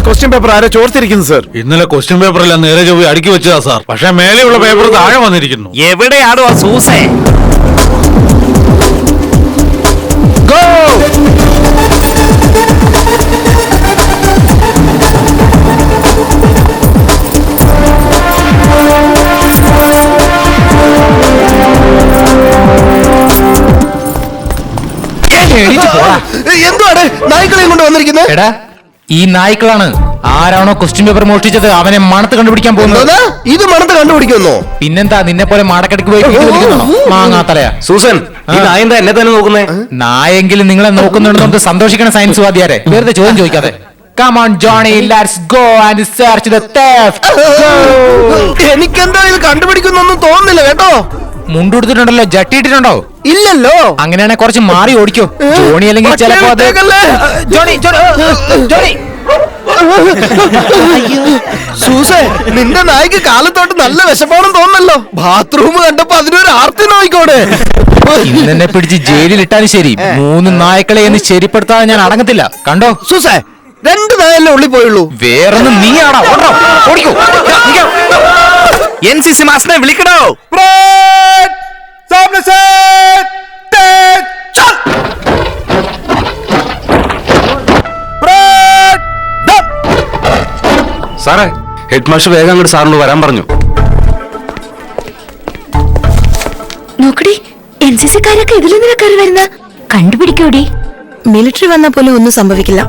Question paper ആരോ ചോർത്തിരിക്കുന്നു sir. ഇന്നലെ question പേപ്പറെല്ലാം നേരെ ചൊവ്വ അടുക്കി വെച്ചതാ സാർ. പക്ഷെ മേലെയുള്ള പേപ്പർ താഴെ വന്നിരിക്കുന്നു. എവിടെയാണോ ആ സൂസേ? എന്താണ് നായ്ക്കളെയും കൊണ്ട് വന്നിരിക്കുന്നത്? എടാ, ഈ നായ്ക്കളാണ്. ആരാണോ ക്വസ്റ്റ്യൻ പേപ്പർ മോഷ്ടിച്ചത് അവനെ മണത്ത് കണ്ടുപിടിക്കാൻ പോകുന്നത്. ഇത് മണത്ത് കണ്ടുപിടിക്കുന്നോ? പിന്നെന്താ, നിന്നെ പോലെ മാടക്കടിക്ക് പോയി മാങ്ങാത്തലയാ. സൂസൻ, ഈ നായ എന്താ എന്നെ തന്നെ നോക്കുന്നേ? നായെങ്കിലും നിങ്ങളെ നോക്കുന്നുണ്ടെന്ന് സന്തോഷിക്കണം സയൻസ് വാദിയാരെ. വെറുതെ ചോദ്യം ചോദിക്കാതെ. Come on, Johnny, let's go and search the theft. എനിക്കെന്താ ഇത് കണ്ടുപിടിക്കുന്നൊന്നും തോന്നുന്നില്ല കേട്ടോ. മുണ്ടെടുത്തിട്ടുണ്ടല്ലോ, ജട്ടിയിട്ടിട്ടുണ്ടോ? ഇല്ലല്ലോ. അങ്ങനെയാണെ കുറച്ച് മാറി ഓടിക്കോ. ജോണി അല്ലെങ്കിൽ ചിലപ്പോ അത് സൂസേ, നിന്റെ നായ്ക്ക് കാലത്തോട്ട് നല്ല വിശപ്പാണെന്ന് തോന്നല്ലോ. ബാത്റൂം കണ്ടപ്പോ അതിനൊരു ആർത്തി നോയിക്കോടെ. ഇന്നെ പിടിച്ച് ജയിലിൽ ഇട്ടാലും ശരി, 3 നായ്ക്കളെ എന്ന് ശരിപ്പെടുത്താതെ ഞാൻ അടങ്ങത്തില്ല. കണ്ടോ സൂസേ, 2 നായല്ലേ ഉള്ളി പോയുള്ളൂ. വേറൊന്നും നീ ആടാ. ഓടിക്കോ. NCC മാസ്റ്ററെ വിളിക്കണോ? സാറേ, ഹെഡ് മാസ്റ്റർ വേഗം അങ്ങോട്ട് സാറിനോട് വരാൻ പറഞ്ഞു. നോക്കടി, NCC കാരൊക്കെ ഇതിലെന്തിനാ കയറി വരുന്ന? കണ്ടുപിടിക്കോടി. മിലിറ്ററി വന്നാൽ പോലും ഒന്നും സംഭവിക്കില്ല.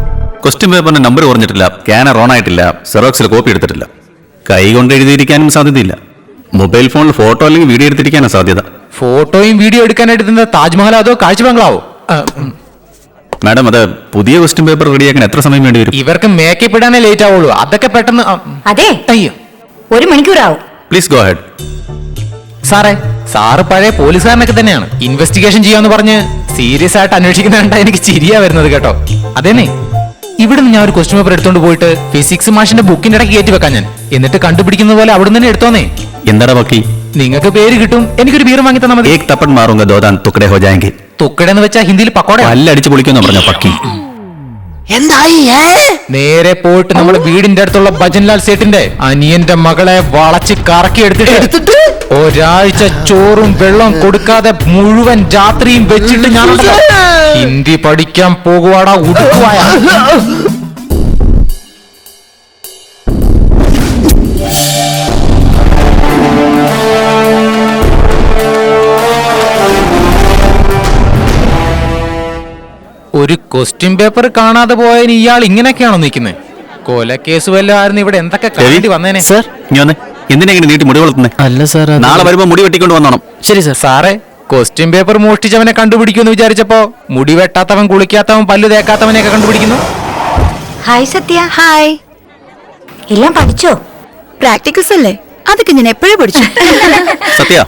ക്വസ്റ്റ്യൻ പേപ്പറിന്റെ നമ്പർ കുറഞ്ഞിട്ടില്ല, സ്കാനർ ഓൺ ആയിട്ടില്ല, സെറോക്സിൽ കോപ്പി എടുത്തിട്ടില്ല, കൈ കൊണ്ട് എഴുതിയിരിക്കാനും സാധ്യതയില്ല. മൊബൈൽ ഫോണിൽ ഫോട്ടോ അല്ലെങ്കിൽ വീഡിയോ എടുത്തിരിക്കാനാണ് സാധ്യത. ഫോട്ടോയും വീഡിയോ എടുക്കാനായിട്ട് താജ്മഹൽ അതോ കാഴ്ച ബംഗ്ലാവോ? മാഡം, അത് പുതിയ ക്വസ്റ്റ്യൻ പേപ്പർ റെഡിയാക്കാൻ എത്ര സമയം വേണ്ടി വരും? ഇവർക്ക് മേക്കപ്പ് ഇടാനേ ലേറ്റ് ആവുള്ളൂ. അതൊക്കെ പെട്ടെന്ന്. അതെ, അയ്യോ, 1 മണിക്കൂറാവും. Please go ahead. സാറേ, സാറ് പഴയ പോലീസുകാരനൊക്കെ തന്നെയാണ്. ഇൻവെസ്റ്റിഗേഷൻ ചെയ്യാന്ന് പറഞ്ഞ് സീരിയസ് ആയിട്ട് അന്വേഷിക്കുന്നുണ്ടാ എനിക്ക് ചിരിയാ വരുന്നത് കേട്ടോ. അതേനെ, ഇവിടുന്ന് ഞാൻ ഒരു ക്വസ്റ്റ്യൻ പേപ്പർ എടുത്തോണ്ട് പോയിട്ട് ഫിസിക്സ് മാഷിന്റെ ബുക്കിന്റെ ഇടയ്ക്ക് കയറ്റി വെക്കാൻ ഞാൻ. എന്നിട്ട് കണ്ടുപിടിക്കുന്ന പോലെ അവിടെ തന്നെ എടുത്തോന്നേ. എന്താടാ ബാക്കി? നിങ്ങൾക്ക് പേര് കിട്ടും, എനിക്കൊരു ബീർ വാങ്ങി തന്നാ മതി. ഏക് തപ്പൻ മാറുങ്ക ദോദാൻ തുക്കടെ ഹോ ജായെങ്കി. തുക്കടെന്ന് വെച്ചാ ഹിന്ദിയിൽ പക്കോട. പല്ലടിച്ച് പൊളിക്കുന്ന പറഞ്ഞ പക്കി. എന്തായി? നേരെ പോയിട്ട് നമ്മുടെ വീടിന്റെ അടുത്തുള്ള ഭജൻലാൽ സേട്ടിന്റെ അനിയന്റെ മകളെ വളച്ച് കറക്കി എടുത്തിട്ട് ഒരാഴ്ച ചോറും വെള്ളവും കൊടുക്കാതെ മുഴുവൻ രാത്രിയും വെച്ചിട്ട് ഞാൻ ഹിന്ദി പഠിക്കാൻ പോകുവാടാ ഉടുക്കുവായ. ഒരു ക്വസ്റ്റ്യൻ പേപ്പർ കാണാതെ പോയതിന് ഇയാൾ ഇങ്ങനെയൊക്കെയാണോ നിൽക്കുന്നത്? കൊലക്കേസ് വല്ലതും ആയിരുന്നു ഇവിടെ എന്തൊക്കെ കാണേണ്ടി വന്നേനെ. സർ, എന്തിനെങ്ങനെ നീട്ടി മുടി വളർത്തുന്നേ? അല്ല സാർ, നാളെ വരുമ്പോ മുടി വെട്ടിക്കൊണ്ട് വന്നോണം. ശരി സാർ. സാറേ, ക്വസ്റ്റ്യൻ പേപ്പർ മോഷ്ടിച്ചവനെ കണ്ടുപിടിക്കുമെന്ന് വിചാരിച്ചപ്പോ മുടി വെട്ടാത്തവൻ, കുളിക്കാത്തവൻ, പല്ലു തേക്കാത്തവനെയൊക്കെ കണ്ടുപിടിക്കുന്നു. ഹായ് സത്യ. ഹായ്. എല്ലാം പഠിച്ചോ? പ്രാക്ടിക്കൽസ് അല്ലേ, അതൊക്കെ ഞാൻ എപ്പോഴും പഠിച്ചു. സത്യ,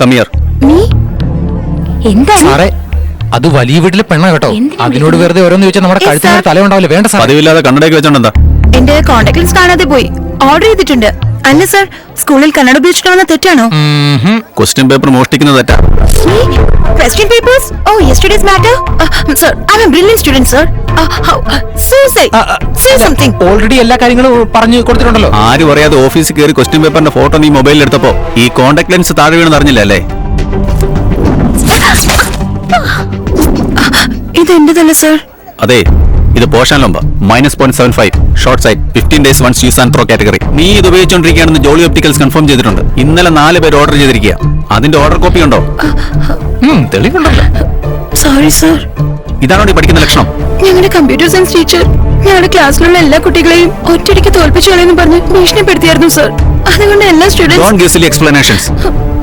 കം ഹിയർ. നീ എന്താ സാറേ, അത് വലിയ വീട്ടിലെ പെണ്ണ കേട്ടോ. അതിനോട് വെറുതെ ഓരോന്ന് ചോദിച്ചാൽ നമ്മുടെ കഴുത്തിന് തല ഉണ്ടാവില്ല. വേണ്ട സാർ. പതിവില്ലാതെ കണ്ണടയൊക്കെ വെച്ചോണ്ടെന്താ? എന്റെ കോണ്ടാക്ട് ലിസ്റ്റ് കാണാതെ പോയി. ഓർഡർ ചെയ്തിട്ടുണ്ട്. അല്ല സാർ, സ്കൂളിൽ കന്നഡ ഉപയോഗിച്ചിട്ടാണെന്ന തെറ്റാണോ? ക്വസ്റ്റ്യൻ പേപ്പർ മോഷ്ടിക്കുന്നത് തെറ്റാ. Question papers? Oh, yesterday's matter? Sir, I'm a brilliant student, sir. Say something. Already എല്ലാ കാര്യങ്ങളും പറഞ്ഞു കൊടുത്തിട്ടുണ്ടല്ലോ. ആരും അറിയാതെ ഓഫീസിൽ കയറി ക്വസ്റ്റ്യൻ പേപ്പറിന്റെ ഫോട്ടോ നീ മൊബൈലിൽ എടുത്തപ്പോ ഈ കോണ്ടാക്ട് ലെൻസ് താഴെ വീണെന്ന് അറിഞ്ഞില്ല അല്ലേ? ഇത് എന്റേതല്ല സർ. അതെ, ഇത് പോഷൻ ലംബ -0.75 short sight 15 days once use and throw category. നീ ഇത് ഉപയോഗിച്ചോണ്ടിരിക്കുകയാണെന്ന് ജോളി ഒപ്റ്റിക്കൽസ് കൺഫേം ചെയ്തിട്ടുണ്ട്. ഇന്നലെ 4 പേര് ഓർഡർ ചെയ്തിരിക്കുക. അതിന്റെ ഓർഡർ കോപ്പി ഉണ്ടോ? തെളിവുണ്ടല്ലോ. Sorry sir. ഇതാണോ നീ പഠിക്കുന്ന ലക്ഷണം? ഞങ്ങളുടെ കമ്പ്യൂട്ടർ സയൻസ് ടീച്ചർ ഞങ്ങളുടെ ക്ലാസ്സിലുള്ള എല്ലാ കുട്ടികളെയും ഒറ്റയടിക്ക് തോൽപ്പിച്ചു കളയെന്ന് പറഞ്ഞ് ഭീഷണിപ്പെടുത്തിയായിരുന്നു സർ. അതുകൊണ്ട് എല്ലാ സ്റ്റുഡൻസ് എക്സ്പ്ലനേഷൻസ്.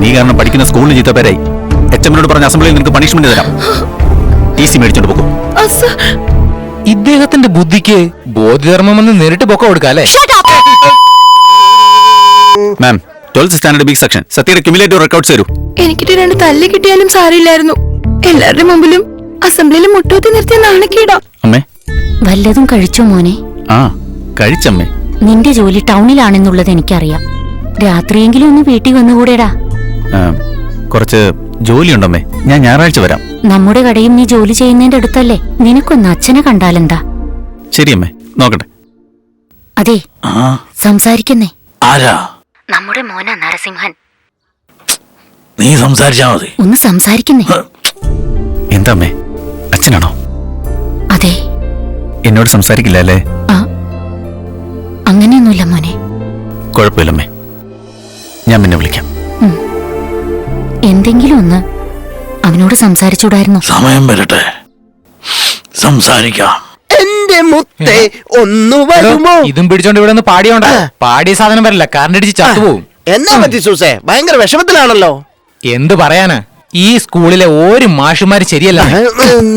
നീ കാരണം പഠിക്കുന്ന സ്കൂളിൽ ചീത്ത പേരായി. HM-നോട് പറഞ്ഞ അസംബ്ലിയിൽ നിനക്ക് പണിഷ്മെന്റ് തരാം. TC മേടിച്ചോണ്ട് പോകും. ഇദ്ദേഹത്തിന്റെ ബുദ്ധിക്ക് ബോധിധർമ്മമെന്ന് നേരിട്ട് പൊക്ക കൊടുക്കാം അല്ലേ? Ma'am, 12th standard B section സത്യയുടെ ക്യുമുലേറ്റീവ് റെക്കോർഡ്സ് തരൂ. എനിക്കിട്ട് 2 തല്ല് കിട്ടിയാലും സാരില്ലായിരുന്നു. എല്ലാവരുടെ മുമ്പിലും അസംബ്ലിയിലും മുട്ടൂത്തി നിർത്തിയ നാണക്കേടാ. അമ്മേ, വല്ലതും കഴിച്ചോ മോനെ? ആ, കഴിച്ചമ്മേ. നിന്റെ ജോലി ടൗണിലാണെന്നുള്ളത് എനിക്കറിയാം. രാത്രിയെങ്കിലും ഒന്ന് വീട്ടിൽ വന്നുകൂടെടാ? കുറച്ച് ജോലിയുണ്ടമ്മേ, ഞാൻ ഞായറാഴ്ച വരാം. നമ്മുടെ കടയും നീ ജോലി ചെയ്യുന്നതിന്റെ അടുത്തല്ലേ? നിനക്കൊന്ന് അച്ഛനെ കണ്ടാലെന്താ? ശരി അമ്മേ, നോക്കട്ടെ. അതെ, സംസാരിക്കുന്നേ. ആരാ? നമ്മുടെ മോന നരസിംഹൻ. നീ സംസാരിച്ചാ മതി. ഒന്ന് സംസാരിക്കുന്നേ. എന്താ അമ്മേ, അച്ഛനാണോ? അതെ. എന്നോട് സംസാരിക്കില്ല അല്ലേ? അങ്ങനെയൊന്നുമില്ല മോനെ. കുഴപ്പമില്ലമ്മേ, ഞാൻ പിന്നെ വിളിക്കാം. എന്തെങ്കിലും ഒന്ന് അവനോട് സംസാരിച്ചൂടായിരുന്നോ? സമയം വരട്ടെ, സംസാരിക്കാം. എന്റെ മുത്തേ ഒന്ന് വരുമോ? ഇതും പിടിച്ചോണ്ട് ഇവിടെ ഒന്ന് പാടിയോണ്ടാ. പാടിയ സാധനം വരില്ല, കാരണം ഇടിച്ച് ചത്തുപോകും. എന്നാ പറ്റി സൂസേ? ഭയങ്കര വിഷമത്തിലാണല്ലോ. എന്ത് പറയാനാ, ഈ സ്കൂളിലെ ഒരു മാഷുമാര് ശരിയല്ല.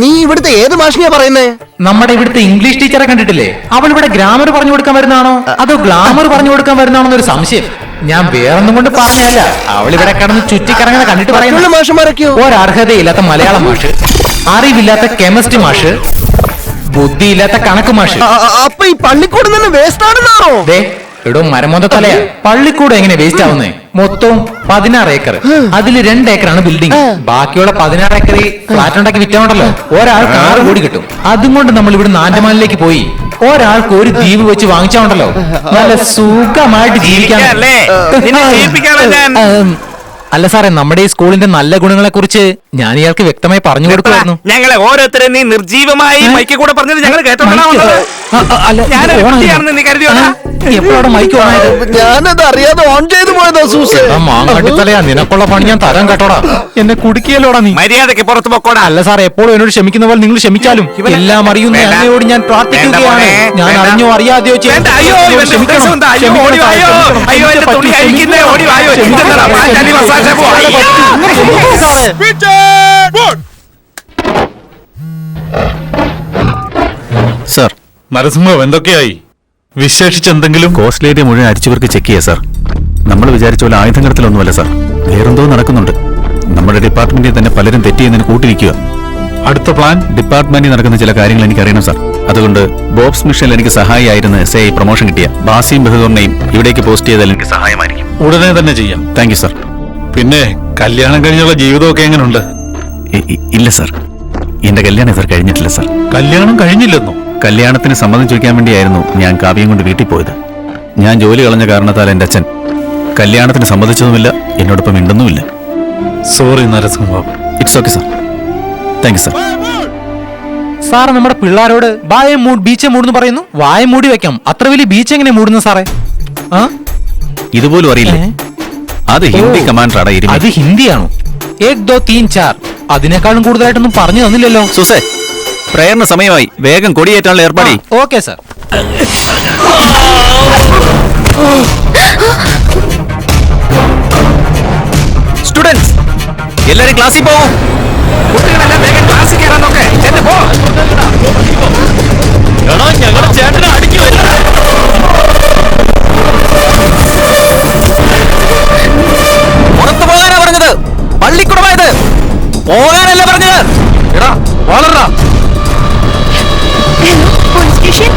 നീ ഇവിടുത്തെ ഏത് മാഷിനെയാ പറയുന്നേ? നമ്മുടെ ഇവിടുത്തെ ഇംഗ്ലീഷ് ടീച്ചറെ കണ്ടിട്ടില്ലേ? അവൾ ഇവിടെ ഗ്രാമർ പറഞ്ഞു കൊടുക്കാൻ വരുന്നതാണോ അതോ ഗ്ലാമർ പറഞ്ഞു കൊടുക്കാൻ വരുന്നതാണോ എന്നൊരു സംശയം. ഞാൻ വേറൊന്നും കൊണ്ട് പറഞ്ഞല്ല, അവൾ ഇവിടെ കിടന്ന് ചുറ്റിക്കറങ്ങനെ കണ്ടിട്ട് പറയുന്നു. മാഷുമാരൊക്കെയോ? ഒരർഹതയില്ലാത്ത മലയാളം മാഷ്, അറിവില്ലാത്ത കെമിസ്ട്രി മാഷ്, ബുദ്ധിയില്ലാത്ത കണക്ക് മാഷ്. അപ്പൊ ഈ പള്ളിക്കൂടം തന്നെ വേസ്റ്റ് ആണെന്നാണോ? ദേ എടോ മരമൊത്ത തലയാ, പള്ളിക്കൂടം എങ്ങനെ വേസ്റ്റ് ആവുന്നേ? മൊത്തം 16 ഏക്കർ, അതിൽ 2 ഏക്കറാണ് ബിൽഡിംഗ്. ബാക്കിയുള്ള 16 ഏക്കറിൽ ഫ്ലാറ്റ് ഉണ്ടാക്കി വിറ്റാണ്ടല്ലോ, ഒരാൾക്ക് 6 കോടി കിട്ടും. അതും കൊണ്ട് നമ്മൾ ഇവിടെ ആൻഡമാനിലേക്ക് പോയി ഒരാൾക്ക് ഒരു ദ്വീപ് വെച്ച് വാങ്ങിച്ചാണ്ടല്ലോ, നല്ല സുഖമായിട്ട് ജീവിക്കാൻ. അല്ല സാറേ, നമ്മുടെ ഈ സ്കൂളിന്റെ നല്ല ഗുണങ്ങളെ കുറിച്ച് ഞാൻ ഇയാൾക്ക് വ്യക്തമായി പറഞ്ഞു കൊടുക്കുമായിരുന്നു. ഞങ്ങളെ ഓരോരുത്തരെ നീ നിർജീവമായി മൈക്കിൽ കൂടെ പറഞ്ഞത് ഞങ്ങൾ കേട്ടോണ്ടാണെന്ന് നീ കരുതിയോടാ? എപ്പോഴാണ് മൈക്ക് ഓണായത്? ഞാനത് അറിയാതെ ഓൺ ചെയ്തു പോയതാ സൂസേ. മാങ്ങാട്ടിത്തലയാ, നിനക്കുള്ള പണി ഞാൻ തരാൻ കേട്ടോടാ. എന്നെ കുടുക്കിയല്ലോടാ നീ. മര്യാദക്ക് പുറത്തു പോക്കോടാ. അല്ല സാർ, എപ്പോഴും എന്നോട് ക്ഷമിക്കുന്ന പോലെ നിങ്ങൾ ക്ഷമിച്ചാലും എല്ലാം അറിയുന്ന അങ്ങയോട് ഞാൻ പ്രാർത്ഥിക്കുകയാണ്. ഞാൻ അറിഞ്ഞോ അറിയാതെയോ സാർ, നരസിംഹം എന്തൊക്കെയായി? വിശേഷിച്ചെന്തെങ്കിലും? കോസ്റ്റൽ ഏരിയ മുഴുവൻ അരിച്ചുപേർക്ക് ചെക്ക് ചെയ്യാം സാർ. നമ്മൾ വിചാരിച്ച പോലെ ആയുധം കടത്തിലൊന്നുമല്ല സാർ, വേറെന്തോ നടക്കുന്നുണ്ട്. നമ്മുടെ ഡിപ്പാർട്ട്മെന്റിൽ തന്നെ പലരും തെറ്റ് ചെയ്യുന്നതിന് കൂട്ടിരിക്കുക. അടുത്ത പ്ലാൻ? ഡിപ്പാർട്ട്മെന്റിൽ നടക്കുന്ന ചില കാര്യങ്ങൾ എനിക്ക് അറിയണം സാർ. അതുകൊണ്ട് ബോബ്സ് മിഷനിൽ എനിക്ക് സഹായിയായിരുന്ന SI പ്രൊമോഷൻ കിട്ടിയ ബാസിയും ബഹദൂറിനെയും ഇവിടേക്ക് പോസ്റ്റ് ചെയ്താൽ എനിക്ക് സഹായമായിരിക്കും. ഉടനെ തന്നെ ചെയ്യാം. Thank you sir. പിന്നെ കല്യാണം കഴിഞ്ഞുള്ള ജീവിതമൊക്കെ എങ്ങനെയുണ്ട്? ഇല്ല സാർ, എന്റെ കല്യാണം സാർ കഴിഞ്ഞിട്ടില്ല സാർ. കല്യാണം കഴിഞ്ഞില്ലെന്നോ? കല്യാണത്തിന് സമ്മതം ചോദിക്കാൻ വേണ്ടിയായിരുന്നു ഞാൻ കാവ്യം കൊണ്ട് വീട്ടിൽ പോയത്. ഞാൻ ജോലി കളഞ്ഞ കാരണത്താൽ എന്റെ അച്ഛൻ കല്യാണത്തിന് സമ്മതിച്ചതുമില്ല, എന്നോടൊപ്പം മിണ്ടുന്നുമില്ല. Sorry Narasimham. It's okay sir. Thank you sir. Sir, നമ്മുടെ പിള്ളേരോട് വായ മൂട് ബീച്ചെ മൂടുന്നു പറയുന്നു. വായ മൂടി വെക്കാം, അത്ര വലിയ ബീച്ച് എങ്ങനെ മൂടുന്നു സാറേ? ഇതുപോലും അറിയില്ലേ? അത് ഹിന്ദി കമാൻഡറാണ്. അത് ഹിന്ദിയാണോ? 1 2 3 4 അതിനേക്കാളും കൂടുതലായിട്ടൊന്നും പറഞ്ഞു തന്നില്ലല്ലോ. സുസേ, പ്രേയറിന് സമയമായി, വേഗം കൊടിയേറ്റാനുള്ള ഏർപ്പാടി. Okay sir. സ്റ്റുഡൻസ് എല്ലാരും ക്ലാസ്സിൽ പോവും. കുട്ടികളെല്ലാം വേഗം ക്ലാസ്സിൽ കയറാൻ നോക്കേ. ഞങ്ങളുടെ ചേട്ടനെ അടിക്കു. പുറത്തു പോകാനാ പറഞ്ഞത്, പള്ളിക്കുടമായത് പോകാനല്ല പറഞ്ഞത്. എടാ വളരാ. Police station.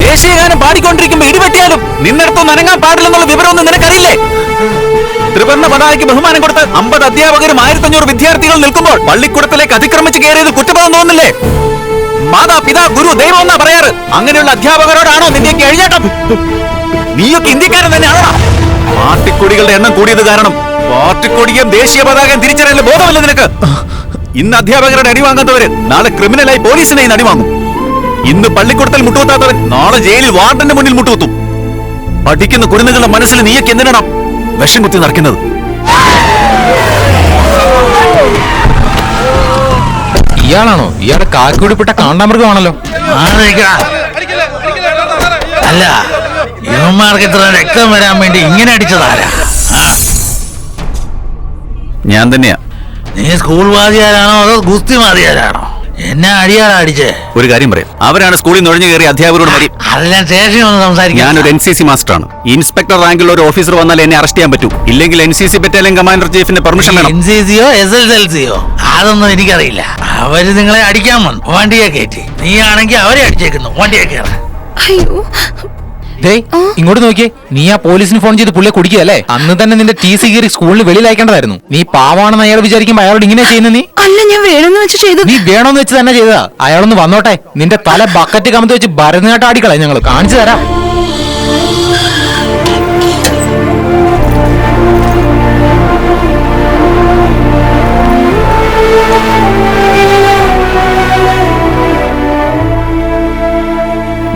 ദേശീയഗാനം പാടിക്കൊണ്ടിരിക്കുമ്പോ ഇടിവെട്ടിയാലും നിന്നിടത്തൊന്നും അനങ്ങാൻ പാടില്ലെന്നുള്ള വിവരമൊന്നും നിനക്കറിയില്ലേ? ത്രിവർണ്ണ പതാകയ്ക്ക് ബഹുമാനം കൊടുത്ത് 50 അധ്യാപകരും 1500 വിദ്യാർത്ഥികൾ നിൽക്കുമ്പോൾ പള്ളിക്കൂടത്തിലേക്ക് അതിക്രമിച്ച് കയറിയത് കുറ്റബോധം തോന്നുന്നില്ലേ? മാതാപിതാ ഗുരു ദൈവം എന്നാ പറയാറ്. അങ്ങനെയുള്ള അധ്യാപകരോടാണോ നിന്റെ കഴിഞ്ഞാട്ടം? നീയൊക്കെ ഇന്ത്യക്കാരൻ തന്നെയാണോ? പാർട്ടിക്കൊടികളുടെ എണ്ണം കൂടിയത് കാരണം പാർട്ടിക്കൊടിയും ദേശീയ പതാകയും തിരിച്ചറിയാൻ ബോധമല്ല നിനക്ക്. ഇന്ന് അധ്യാപകരുടെ അടി വാങ്ങാത്തവര് നാളെ ക്രിമിനലായി പോലീസിനെ അടി വാങ്ങും. ഇന്ന് പള്ളിക്കൂടത്തിൽ മുട്ടുകുത്താത്തവൻ നാളെ ജയിലിൽ വാർഡന്റെ മുന്നിൽ മുട്ടുകുത്തും. പഠിക്കുന്ന കുരുന്നുകളുടെ മനസ്സിൽ നീയൊക്കെ എന്തിനാണ് വിഷം കുത്തി നിറയ്ക്കുന്നത്? ഇയാളാണോ? ഇയാളുടെ കാക്കുടിപ്പെട്ട കാണ്ടാമൃഗമാണല്ലോ. അല്ല, യുവന്മാർക്ക് ഇത്ര രക്തം വരാൻ വേണ്ടി ഇങ്ങനെ അടിച്ചതാരാ? ഞാൻ തന്നെയാ. നീ സ്കൂൾ വാദിയാരാണോ അതോ ഗുസ്തി വാദിയാരാണോ? എന്നെ അടിയാറാ അടിച്ചേ. ഒരു കാര്യം പറയാം, അവരാണ് സ്കൂളിൽ നുഴഞ്ഞു കയറി അധ്യാപകരോട് മതി. അതെല്ലാം സ്റ്റേഷനിൽ ഒന്ന് സംസാരിക്കാം. ഞാനൊരു NCC മാസ്റ്ററാണ്. ഇൻസ്പെക്ടർ റാങ്കിലുള്ള ഒരു ഓഫീസർ വന്നാൽ എന്നെ അറസ്റ്റ് ചെയ്യാൻ പറ്റൂ. ഇല്ലെങ്കിൽ NCC ബറ്റാലിയൻ കമാൻഡർ ചീഫിന്റെ പെർമിഷൻ വേണം. NCCയോ SSLCയോ അതൊന്നും എനിക്കറിയില്ല. അവര് നിങ്ങളെ അടിക്കാൻ വന്നു വണ്ടിയെ കയറ്റി. നീ ആണെങ്കിൽ അവരെ അടിച്ചേക്കുന്നു. വണ്ടിയെ കയറാൻ അയ്യോ ദേ ഇങ്ങോട്ട് നോക്കിയേ. നീ ആ പോലീസിന് ഫോൺ ചെയ്ത് പുള്ളിയെ കുടിക്കുകയല്ലേ? അന്ന് തന്നെ നിന്റെ TC കീറി സ്കൂളിൽ വെളിയിൽ അയക്കേണ്ടതായിരുന്നു. നീ പാവാണെന്ന് അയാൾ വിചാരിക്കുമ്പോ അയാളോട് ഇങ്ങനെ ചെയ്യുന്ന നീ? അല്ല, ഞാൻ വേണമെന്ന് വെച്ച് ചെയ്തു. നീ വേണോന്ന് വെച്ച് തന്നെ ചെയ്തതാ. അയാളൊന്ന് വന്നോട്ടെ. നിന്റെ തല ബക്കറ്റ് കമത്ത് വെച്ച് ഭരതനാട്ടം ആടിക്കളെ ഞങ്ങൾ കാണിച്ചു തരാം.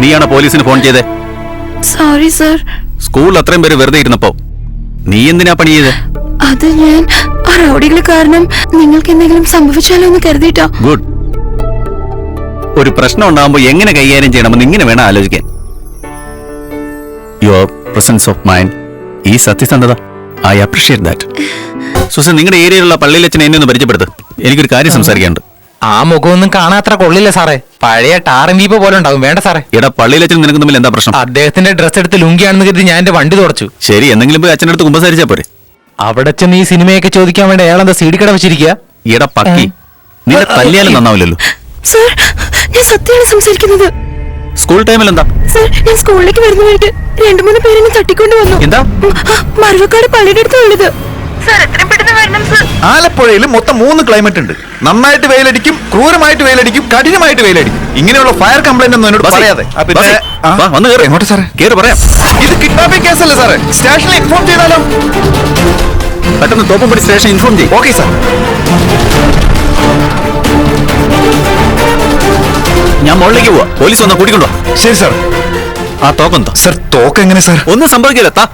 നീയാണ് പോലീസിന് ഫോൺ ചെയ്തേ? Sorry sir. സ്കൂളിൽ അത്രയും പേര് വെറുതെ ഇരുന്നപ്പോ നീ എന്തിനാ പണി ചെയ്തേ? അത് ഞാൻ ആ റൗഡികളെ കാരണം നിങ്ങൾക്ക് എന്തെങ്കിലും സംഭവിച്ചാലോ എന്ന് കരുതിയിട്ടാ. ഗുഡ്. ഒരു പ്രശ്നം ഉണ്ടാകുമ്പോൾ എങ്ങനെ കൈകാര്യം ചെയ്യണമെന്ന് ഇങ്ങനെ വേണം ആലോചിക്കാൻ. യുവർ പ്രസൻസ് ഓഫ് മൈൻഡ്, ഈ സത്യസന്ധത, ഐ അപ്രീഷിയേറ്റ് ദാറ്റ്. സുസൻ, നിങ്ങളുടെ ഏരിയയിലുള്ള പള്ളിയിലച്ഛനെ എന്നെ ഒന്ന് പരിചയപ്പെടുത്ത്. എനിക്കൊരു കാര്യം സംസാരിക്കാനുണ്ട്. ആ മുഖമൊന്നും കാണാൻ അത്ര കൊള്ളില്ല സാറേ. പഴയ ടാറും വീപ്പ പോലെ ഉണ്ടാവും. വേണ്ട സാറേ. എടാ, പള്ളിയിലച്ഛനും നിനക്ക് തമ്മിൽ എന്താ പ്രശ്നം? അദ്ദേഹത്തിന്റെ ഡ്രസ് എടുത്ത് ലുങ്കിയാണെന്ന് കരുതി ഞാൻ എന്റെ വണ്ടി തുടച്ചു. ശരി, എന്തെങ്കിലും പോയി അച്ഛനടുത്ത് കുമ്പസാരിച്ചാ പോരെ? അവിടെ ചെന്ന് ഈ സിനിമയൊക്കെ ചോദിക്കാൻ വേണ്ടി അയാളെന്താ CD കട വെച്ചിരിക്കുക? എടാ പക്കി, നിന്നെ തല്ലിയാലും നന്നാവില്ലല്ലോ. സർ, ഞാൻ സത്യമാണ് സംസാരിക്കുന്നത്. സ്കൂൾ ടൈമിൽ എന്താ? സർ, ഞാൻ സ്കൂളിലേക്ക് വരുന്ന വഴിക്ക് 2-3 പേരെന്നെ തട്ടിക്കൊണ്ട് വന്നു. എന്താ? മറുവക്കാട് പള്ളിയുടെ അടുത്ത് ഉള്ളത്. സർ, എത്രയും പെട്ടെന്ന് വരണം സർ. ആലപ്പുഴയിൽ മൊത്തം 3 ക്ലൈമറ്റ് ഉണ്ട്. നന്നായിട്ട് വെയിലടിക്കും, ക്രൂരമായിട്ട് വെയിലടിക്കും, കഠിനമായിട്ട് വെയിലടിക്കും. ഇങ്ങനെയുള്ള ഫയർ കംപ്ലൈന്റ് ഒന്നും എന്നോട് പറയാതെ. വന്ന് കേറ്. എങ്ങോട്ട് സാറേ? കേറ് പറയാം. ഇത് കിഡ്നാപ്പിംഗ് കേസല്ലേ സാറേ? സ്റ്റേഷനിൽ ഇൻഫോം ചെയ്താലോ? പെട്ടെന്ന് തോപ്പുംപടി സ്റ്റേഷൻ ഇൻഫോം ചെയ്യും. Okay sir. ഞാൻ മുകളിലേക്ക് പോവാ. പോലീസ് വന്നാ കൂട്ടിക്കൊണ്ടോ? ശരി സാർ. ആ തോക്കെന്താ? സാർ, തോക്ക് എങ്ങനെ സാർ? ഒന്നും സംഭവിക്കില്ല. താ.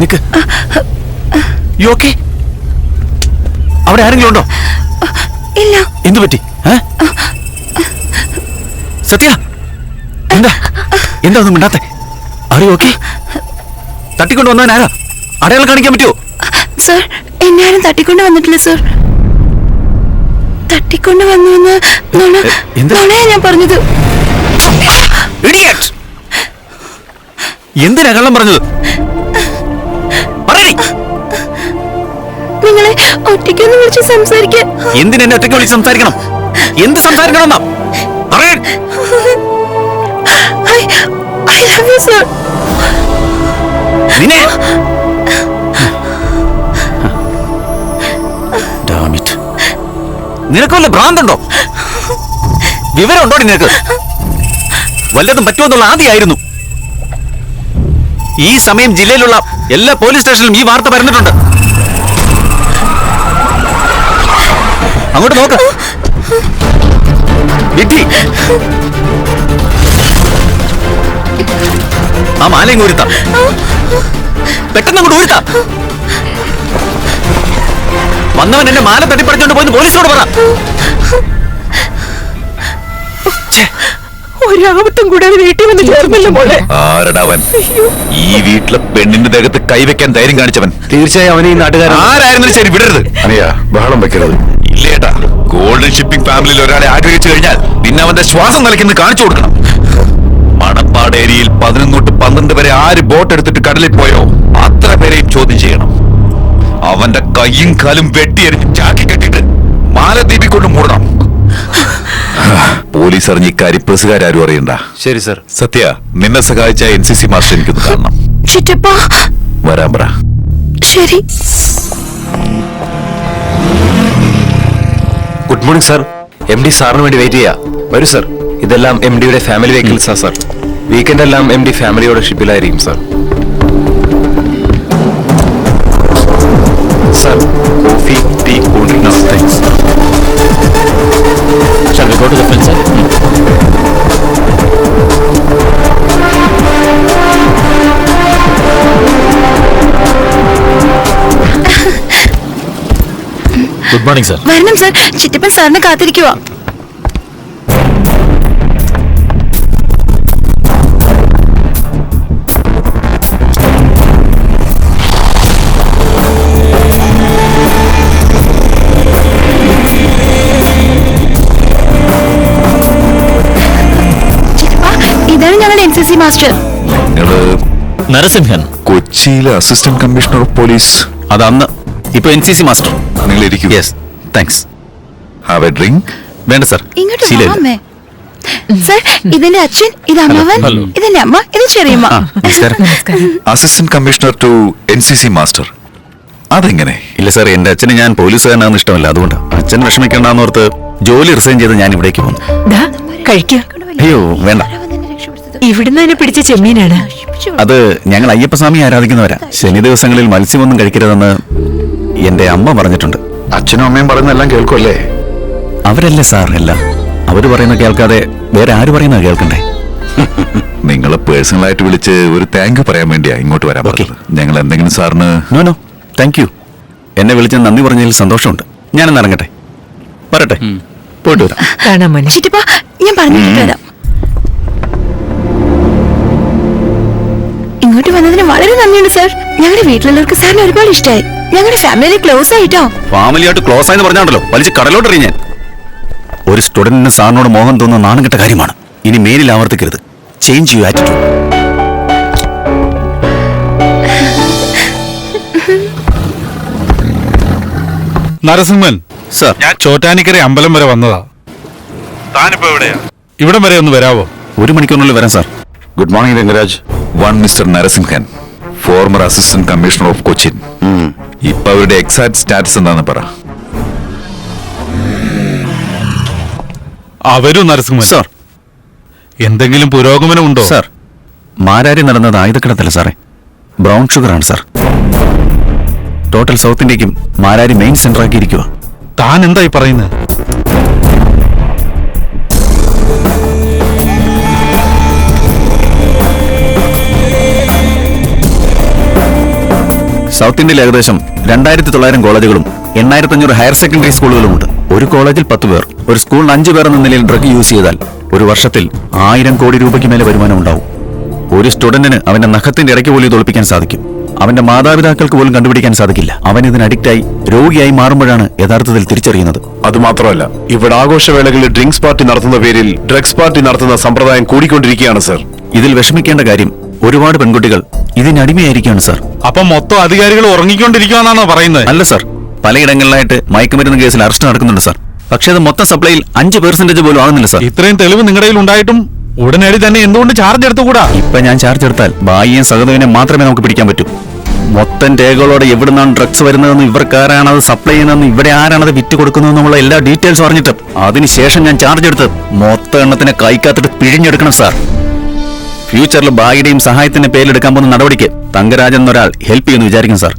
നിക്ക്. You okay? അവിടെ ആരെങ്കിലും ഉണ്ടോ? ഇല്ല. എന്തു പറ്റി? സത്യ, എന്താ എന്താ ഒന്നും മിണ്ടാത്തെ? അറിയോ? ഓക്കെ. തട്ടിക്കൊണ്ട് വന്നവൻ ആരാ? അടയാളം കാണിക്കാൻ പറ്റുമോ? സർ, എന്നെ ആരും തട്ടിക്കൊണ്ട് വന്നിട്ടില്ല സർ. തട്ടിക്കൊണ്ട് വന്നു നുണയാ ഞാൻ പറഞ്ഞത്. എന്തിനാ കള്ളം പറഞ്ഞത്? നിങ്ങളെ ഒറ്റയ്ക്കൊന്ന് വിളിച്ച് സംസാരിക്കാൻ. എന്തിനെന്നെ ഒറ്റയ്ക്ക് വിളിച്ച് സംസാരിക്കണം? എന്ത് സംസാരിക്കണം? I love you, sir. നിനക്ക് വല്ല ഭ്രാന്തുണ്ടോ? വിവരമുണ്ടോ നിനക്ക്? വല്ലതും പറ്റുമെന്നുള്ള ആദ്യമായിരുന്നു. ഈ സമയം ജില്ലയിലുള്ള എല്ലാ പോലീസ് സ്റ്റേഷനിലും ഈ വാർത്ത പരന്നിട്ടുണ്ട്. അങ്ങോട്ട് നോക്ക്. വിധി. ആ മാലയും ഊരുത്ത. പെട്ടെന്ന് അങ്ങോട്ട് ഊരുത്ത. വന്നവൻ എന്റെ മാല തട്ടിപ്പറിച്ചോണ്ട് പോയി പോലീസിനോട് പറ. ഒരാപത്തും കൂടാതെ വീട്ടിൽ വന്ന് ചേർന്നില്ല മോളെ. ആരടവൻ ഈ വീട്ടിലെ പെണ്ണിന്റെ ദേഹത്ത് കൈവയ്ക്കാൻ ധൈര്യം കാണിച്ചവൻ? തീർച്ചയായും അവനെ ഈ നാട്ടുകാരൻ ആരായിരുന്നാലും ശരി വിടരുത്. അനിയാ ബഹളം വെക്കരുത്. ഇല്ലേട്ടാ, ഗോൾഡൻ ഷിപ്പിംഗ് ഫാമിലിയിൽ ഒരാളെ ആഗ്രഹിച്ചു കഴിഞ്ഞാൽ പിന്നെ അവന്റെ ശ്വാസം നിലയ്ക്കുന്ന കാണിച്ചു കൊടുക്കണം. മണപ്പാട് ഏരിയയിൽ 11 തൊട്ട് 12 വരെ ആര് ബോട്ട് എടുത്തിട്ട് കടലിൽ പോയോ അത്ര പേരെയും ചോദ്യം ചെയ്യണം. അവന്റെ കൈയും കാലും വെട്ടിയെറിഞ്ഞ് ചാക്കി കെട്ടിട്ട് മാലദ്വീപിൽ കൊണ്ട് മൂടണം. പോലീസ് അറിഞ്ഞ ഇക്കാര്യം പ്രസുകാരും അറിയണ്ട. ശരി സർ. സത്യ, നിന്നെ സഹായിച്ച NCC മാസ്റ്റർ എനിക്കൊന്ന് കാണണം. ചിറ്റപ്പ. വരാൻ പറ. ശരി. Good morning sir. MD സാറിന് വേണ്ടി വെയിറ്റ് ചെയ്യാ. വരൂ സർ. ഇതെല്ലാം MDയുടെ ഫാമിലി വെഹിക്കിൾസാ സർ. വീക്കെൻഡ് എല്ലാം MD ഫാമിലിയോടെ ഷിപ്പിലായിരിക്കും sir. Sir, coffee, tea, cool drink, thanks. Shall we go to the front, sir? Good morning, sir. വരണം സർ. ചിറ്റപ്പൻ സാറിനെ കാത്തിരിക്കുവാ. ഇതാണ് ഞങ്ങളുടെ NCC മാസ്റ്റർ. നിങ്ങള് നരസിംഹൻ. കൊച്ചിയിലെ അസിസ്റ്റന്റ് കമ്മീഷണർ ഓഫ് പോലീസ്. അത് അന്ന്. ഇപ്പൊ NCC മാസ്റ്റർ. നിങ്ങൾ ഇരിക്കൂ. Yes, thanks. Have A drink. വേണ്ട സർ. ഇങ്ങോട്ട് ശീലമില്ല. വാമേ. സർ, ഇതെന്റെ അച്ഛൻ, ഇത് അമ്മാവൻ, ഇതെന്റെ അമ്മ, ഇത് ചെറിയമ്മ. നമസ്കാരം. Assistant commissioner to NCC master. അതെങ്ങനെ? ഇല്ല സാർ, എന്റെ അച്ഛന് ഞാൻ പോലീസുകാരനാണെന്ന് ഇഷ്ടമല്ല. അതുകൊണ്ട് അച്ഛൻ വിഷമിക്കണ്ടെന്ന് ഓർത്ത് ജോലി റിസൈൻ ചെയ്ത് ഞാൻ ഇവിടേക്ക് പോന്നു. കഴിക്കൂ. അയ്യോ വേണ്ട. ഇവിടുന്ന് തന്നെ പിടിച്ച ചെമ്മീനാണ്. അത് ഞങ്ങൾ അയ്യപ്പസ്വാമി ആരാധിക്കുന്നവരാ. ശനി ദിവസങ്ങളിൽ മത്സ്യമൊന്നും കഴിക്കരുതെന്ന് എന്റെ അമ്മ പറഞ്ഞിട്ടുണ്ട്. അച്ഛനും അമ്മയും പറയുന്നതെല്ലാം കേൾക്കുമല്ലേ? അവരല്ലേ സാർ എല്ലാം. അവര് പറയുന്ന കേൾക്കാതെ വേറെ ആര് പറയുന്ന കേൾക്കണ്ടേ? നിങ്ങളെ പേഴ്സണൽ ആയിട്ട് വിളിച്ച് ഒരു താങ്ക് യു പറയാൻ വേണ്ടിയാ ഇങ്ങോട്ട് വരാൻ പറഞ്ഞത്. ഞങ്ങൾ എന്തെങ്കിലും സാറിന്. No thank you. എന്നെ വിളിച്ച് നന്ദി പറഞ്ഞതിൽ സന്തോഷമുണ്ട്. ഞാനെന്ന് ഇറങ്ങട്ടെ. പറട്ടെ, പോയിട്ട് വരാം. കാണാൻ മോനെ. ചിറ്റപ്പ, ഞാൻ പറഞ്ഞിട്ട് വരാം. ഇങ്ങോട്ട് വന്നതിന് വളരെ നന്ദിയുണ്ട് സർ. ഞങ്ങളുടെ വീട്ടിലുള്ളവർക്ക് സാറിന് ഒരുപാട് ഇഷ്ടമായി. ഞങ്ങളുടെ ഫാമിലി ക്ലോസ് ആയിട്ടോ. ഫാമിലിയായിട്ട് ക്ലോസ് ആയെന്ന് പറഞ്ഞാണ്ടല്ലോ വലിച്ച് കടലോട്ട് എറിയാൻ. ഒരു സ്റ്റുഡന്റിന് സാറിനോട് മോഹം തോന്നുന്ന നാണം കെട്ട കാര്യമാണ്. ഇനി മേലിൽ ആവർത്തിക്കരുത്. Change you attitude. Narasimhan sir, ഞാൻ ചോറ്റാനിക്കര അമ്പലം വരെ വന്നതാ. താനിപ്പോ എവിടെയാ? ഇവിടം വരെ ഒന്ന് വരാവോ? 1 മണിക്കൂറിനുള്ളിൽ വരാം sir. Good morning Rangaraj. One mister Narasimhan, former assistant commissioner of Cochin. ഇപ്പൊ അവരുടെ എക്സാക്ട് സ്റ്റാറ്റസ് എന്താന്ന് പറ. വരൂ നരസിംഹൻ. സാർ, എന്തെങ്കിലും പുരോഗമനം ഉണ്ടോ? സാർ, മാരാരി നടന്നത് ആയുധക്കടത്തല്ല സാറേ, ബ്രൗൺ ഷുഗർ ആണ് സാർ. ടോട്ടൽ സൗത്ത് ഇന്ത്യക്കും മാരാരി മെയിൻ സെന്റർ ആക്കിയിരിക്കുക. താൻ എന്തായി പറയുന്നത്? സൗത്ത് ഇന്ത്യയിൽ ഏകദേശം 2900 കോളേജുകളും 8500 ഹയർ സെക്കൻഡറി സ്കൂളുകളുമുണ്ട്. ഒരു കോളേജിൽ 10 പേർ, ഒരു സ്കൂളിൽ 5 പേർ എന്ന നിലയിൽ ഡ്രഗ് യൂസ് ചെയ്താൽ ഒരു വർഷത്തിൽ 1000 കോടി രൂപയ്ക്ക് മേലെ വരുമാനം ഉണ്ടാവും. ഒരു സ്റ്റുഡന്റിന് അവന്റെ നഖത്തിന്റെ ഇടയ്ക്ക് പോലും തോൽപ്പിക്കാൻ സാധിക്കും. അവന്റെ മാതാപിതാക്കൾക്ക് പോലും കണ്ടുപിടിക്കാൻ സാധിക്കില്ല. അവൻ ഇതിന് അഡിക്റ്റായി രോഗിയായി മാറുമ്പോഴാണ് യഥാർത്ഥത്തിൽ തിരിച്ചറിയുന്നത്. അതുമാത്രമല്ല, ഇവിടെ ആഘോഷവേളകളിൽ ഡ്രിങ്ക്സ് പാർട്ടി നടത്തുന്ന പേരിൽ ഡ്രഗ്സ് പാർട്ടി നടത്തുന്ന സമ്പ്രദായം കൂടിക്കൊണ്ടിരിക്കുകയാണ് സർ. ഇതിൽ വിഷമിക്കേണ്ട കാര്യം ഒരുപാട് പെൺകുട്ടികൾ ഇതിനടിമയായിരിക്കുകയാണ് സാർ. അപ്പൊ മൊത്തം അധികാരികൾ ഉറങ്ങിക്കൊണ്ടിരിക്കുകയാണെന്നാണോ പറയുന്നത്? അല്ല സാർ, പലയിടങ്ങളിലായിട്ട് മയക്കുമരുന്ന് കേസിൽ അറസ്റ്റ് നടക്കുന്നുണ്ട് സാർ. പക്ഷേ അത് മൊത്തം സപ്ലൈയിൽ 5% പോലും ആകുന്നില്ല സാർ. ഇത്രയും തെളിവ് നിങ്ങളുടെ കയ്യിൽ ഉണ്ടായിട്ടും ഉടനടി തന്നെ എന്തുകൊണ്ട് ചാർജ് എടുത്തുകൂടാ? ഇപ്പൊ ഞാൻ ചാർജ് എടുത്താൽ ബായിയും സഹദേവനെ മാത്രമേ നമുക്ക് പിടിക്കാൻ പറ്റൂ. മൊത്തം രേഖകളോടെ എവിടുന്നാണ് ഡ്രഗ്സ് വരുന്നതെന്ന്, ഇവർക്കാരാണ് അത് സപ്ലൈ ചെയ്യുന്നതെന്ന്, ഇവിടെ ആരാണത് വിറ്റ് കൊടുക്കുന്നതെന്നുള്ള എല്ലാ ഡീറ്റെയിൽസും അറിഞ്ഞിട്ട് അതിനുശേഷം ഞാൻ ചാർജ് എടുത്ത് മൊത്തം എണ്ണത്തിനെ കൈക്കാത്തിട്ട് പിഴിഞ്ഞെടുക്കണം സാർ. ഫ്യൂച്ചറിൽ ബായിയുടെയും സഹായത്തിന്റെ പേരിലെടുക്കാൻ പോകുന്ന നടപടിക്ക് തങ്കരാജൻ എന്നൊരാൾ ഹെൽപ്പ് ചെയ്യുമെന്ന് വിചാരിക്കും സാർ.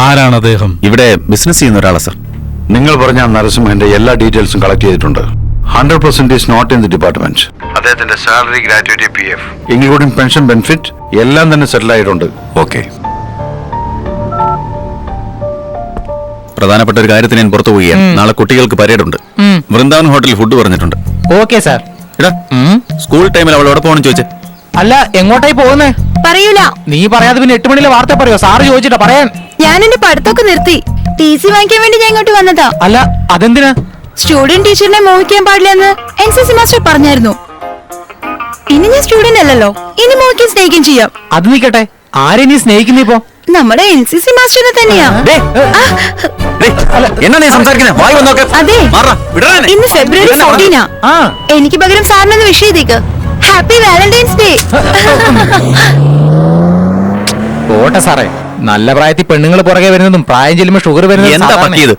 ആരാണ് അദ്ദേഹം? ഇവിടെ ബിസിനസ് ചെയ്യുന്ന ഒരാളാണ് സാർ. നിങ്ങൾ പറഞ്ഞ നരസിംഹന്റെ എല്ലാ ഡീറ്റെയിൽസും കളക്ട് ചെയ്തിട്ടുണ്ട്. 100% is not in the department. അദ്ദേഹത്തിന്റെ salary, gratuity, PF including pension benefit എല്ലാം തന്നെ സെറ്റിൽ ആയിട്ടുണ്ട്. ഓക്കെ. പ്രധാനപ്പെട്ട ഒരു കാര്യത്തിന് ഞാൻ പുറത്തു പോവുകയാണ്. നാളെ കുട്ടികൾക്ക് പരേഡ് ഉണ്ട്. വൃന്ദാവൻ ഹോട്ടലിൽ ഫുഡ് പറഞ്ഞിട്ടുണ്ട്. Okay sir. എടാ സ്കൂൾ ടൈമിൽ അവളോട് പോകണം ചോദിച്ചേ. അല്ല എങ്ങോട്ടായി പോകുന്നേ? പറയൂല. നീ പറയാതെ പിന്നെ 8 മണിയിലെ വാർത്ത പറയോ? സാറ് ചോദിച്ചിട്ടാ പറയാൻ. ഞാൻ എന്റെ പഠിത്തമൊക്കെ നിർത്തി TC വാങ്ങിക്കാൻ വേണ്ടി ഞാൻ ഇങ്ങോട്ട് വന്നതാ. അല്ല അതെന്തിനാ? സ്റ്റുഡന്റ് ടീച്ചറിനെ മോഹിക്കാൻ പാടില്ലെന്ന് NCC മാസ്റ്റർ പറഞ്ഞായിരുന്നു. ഇനി ഞാൻ സ്റ്റുഡന്റ് അല്ലല്ലോ, ഇനി മോഹിക്കാൻ സ്നേഹിക്കുകയും ചെയ്യാം. അത് നിക്കട്ടെ, ആരെ നീ സ്നേഹിക്കുന്നേ ഇപ്പോ? നമ്മുടെ NCC മാസ്റ്ററിനെ തന്നെയാ. എന്നാ നീ സംസാരിക്കുന്നത്? വായി വന്നോക്കെ. അതെ, ഇന്ന് ഫെബ്രുവരി 14 ആ എനിക്ക് പകരം സാറിനൊന്ന് വിഷ് ചെയ്തേക്ക്. Happy Valentine's day. പോട്ടെ സാറേ, നല്ല പ്രായത്തിൽ പെണ്ണുങ്ങൾ പുറകെ വരുന്നതും പ്രായം ചെല്ലുമ്പോൾ ഷുഗർ എന്താ വരുന്നതും പറ്റിയത്?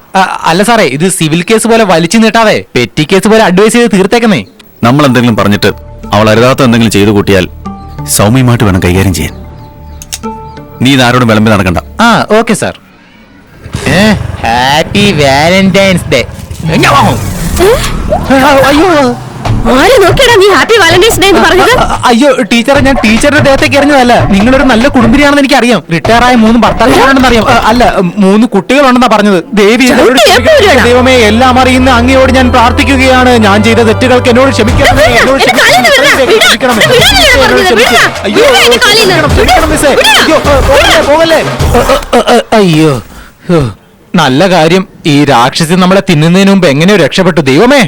അല്ല സാറേ, ഇത് സിവിൽ കേസ് പോലെ വലിച്ചു നീട്ടാതെ പെറ്റി കേസ് പോലെ അഡ്വൈസ് ചെയ്ത് തീർത്തേക്കുന്നേ. നമ്മൾ എന്തെങ്കിലും പറഞ്ഞിട്ട് അവൾ അരുതാത്ത എന്തെങ്കിലും ചെയ്തു കൂട്ടിയാൽ സൗമ്യമായിട്ട് വേണം കൈകാര്യം ചെയ്യാൻ. നീ ഇതാരോടും വിളമ്പി നടക്കണ്ട. ആ okay sir. Happy Valentine's day. അയ്യോ ആരെ നോക്കിയാടാ നീ ഹാപ്പി വാലന്റൈൻസ് ഡേ എന്ന് പറഞ്ഞത്? അയ്യോ ടീച്ചറെ, ഞാൻ ടീച്ചറുടെ ദേഹത്തേക്ക് എറിഞ്ഞതല്ല. നിങ്ങളൊരു നല്ല കുടുംബിനിയാണെന്ന് എനിക്ക് അറിയാം. റിട്ടയർ ആയ 3 ഭർത്താക്കന്മാരുണ്ടെന്ന് അറിയാം. അല്ല 3 കുട്ടികളുണ്ടെന്നാ പറഞ്ഞത്. ദൈവമേ, എല്ലാം അറിയുന്ന അങ്ങയോട് ഞാൻ പ്രാർത്ഥിക്കുകയാണ്. ഞാൻ ചെയ്ത തെറ്റുകൾക്ക് എന്നോട് ക്ഷമിക്കണമേ. അയ്യോ നല്ല കാര്യം, ഈ രാക്ഷസി നമ്മളെ തിന്നുന്നതിന് മുമ്പ് എങ്ങനെയോ രക്ഷപ്പെട്ടു. ദൈവമേ.